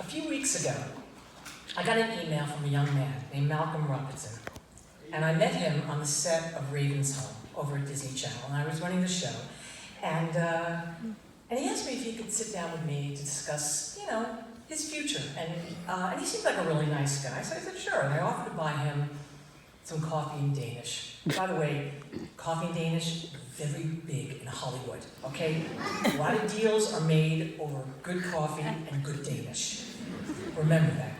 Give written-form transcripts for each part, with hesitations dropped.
few weeks ago, I got an email from a young man named Malcolm Robertson, and I met him on the set of Raven's Home over at Disney Channel, and I was running the show, and he asked me if he could sit down with me to discuss, his future, and he seemed like a really nice guy, so I said sure, and I offered to buy him some coffee in Danish. By the way, coffee in Danish, very big in Hollywood, okay? A lot of deals are made over good coffee and good Danish. Remember that.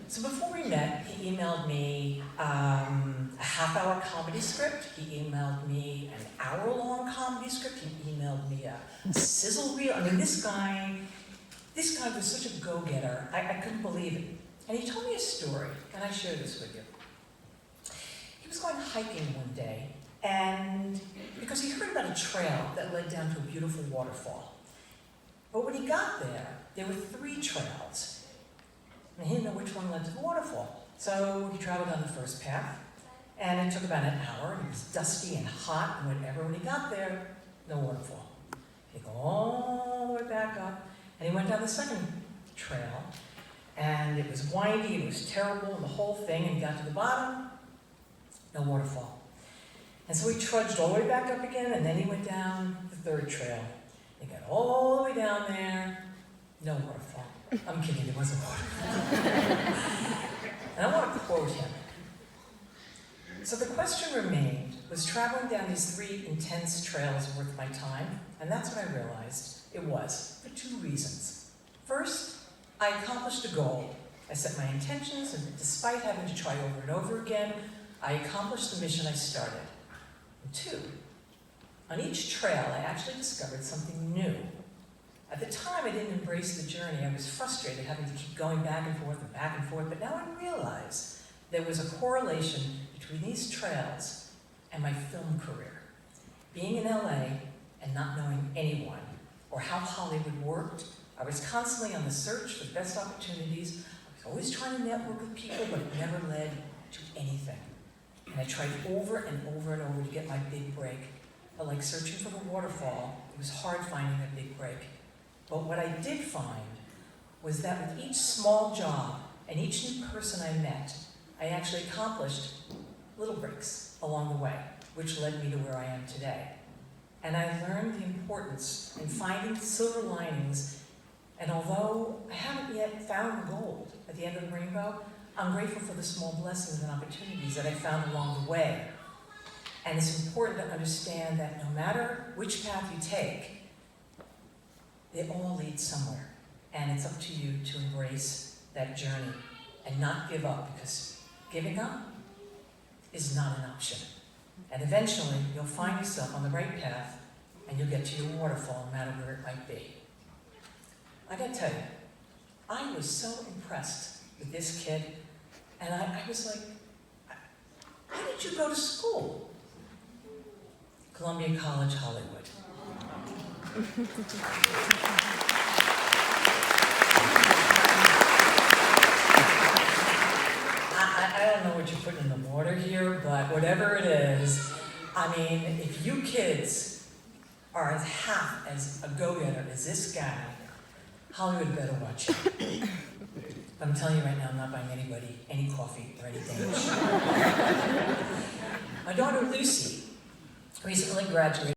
So before we met, he emailed me a half-hour comedy script. He emailed me an hour-long comedy script. He emailed me a sizzle reel. I mean, this guy was such a go-getter. I couldn't believe it. And he told me a story, and I share this with you. He was going hiking one day, and because he heard about a trail that led down to a beautiful waterfall. But when he got there were 3 trails. And he didn't know which one led to the waterfall. So he traveled down the first path, and it took about an hour, and it was dusty and hot and whatever. When he got there, no waterfall. He'd go all the way back up, and he went down the second trail, and it was windy, it was terrible, and the whole thing, and he got to the bottom, no waterfall. And so he trudged all the way back up again, and then he went down the 3rd trail. He got all the way down there, no waterfall. I'm kidding, there wasn't waterfall. And I want to quote him. So the question remained, was traveling down these 3 intense trails worth my time? And that's what I realized it was, for 2 reasons. First, I accomplished a goal. I set my intentions, and despite having to try over and over again, I accomplished the mission I started. And 2, on each trail, I actually discovered something new. At the time, I didn't embrace the journey. I was frustrated having to keep going back and forth, but now I realize there was a correlation between these trails and my film career. Being in LA and not knowing anyone or how Hollywood worked, I was constantly on the search for the best opportunities. I was always trying to network with people, but it never led to anything. And I tried over and over and over to get my big break. But like searching for the waterfall, it was hard finding a big break. But what I did find was that with each small job and each new person I met, I actually accomplished little breaks along the way, which led me to where I am today. And I learned the importance in finding silver linings, and although I haven't yet found the gold at the end of the rainbow, I'm grateful for the small blessings and opportunities that I found along the way. And it's important to understand that no matter which path you take, they all lead somewhere. And it's up to you to embrace that journey and not give up, because giving up is not an option. And eventually, you'll find yourself on the right path, and you'll get to your waterfall, no matter where it might be. I gotta tell you, I was so impressed with this kid, and I was like, where did you go to school? Columbia College, Hollywood. I don't know what you're putting in the water here, but whatever it is, I mean, if you kids are as half as a go-getter as this guy, Hollywood better watch you. But I'm telling you right now, I'm not buying anybody any coffee or anything. My daughter Lucy recently graduated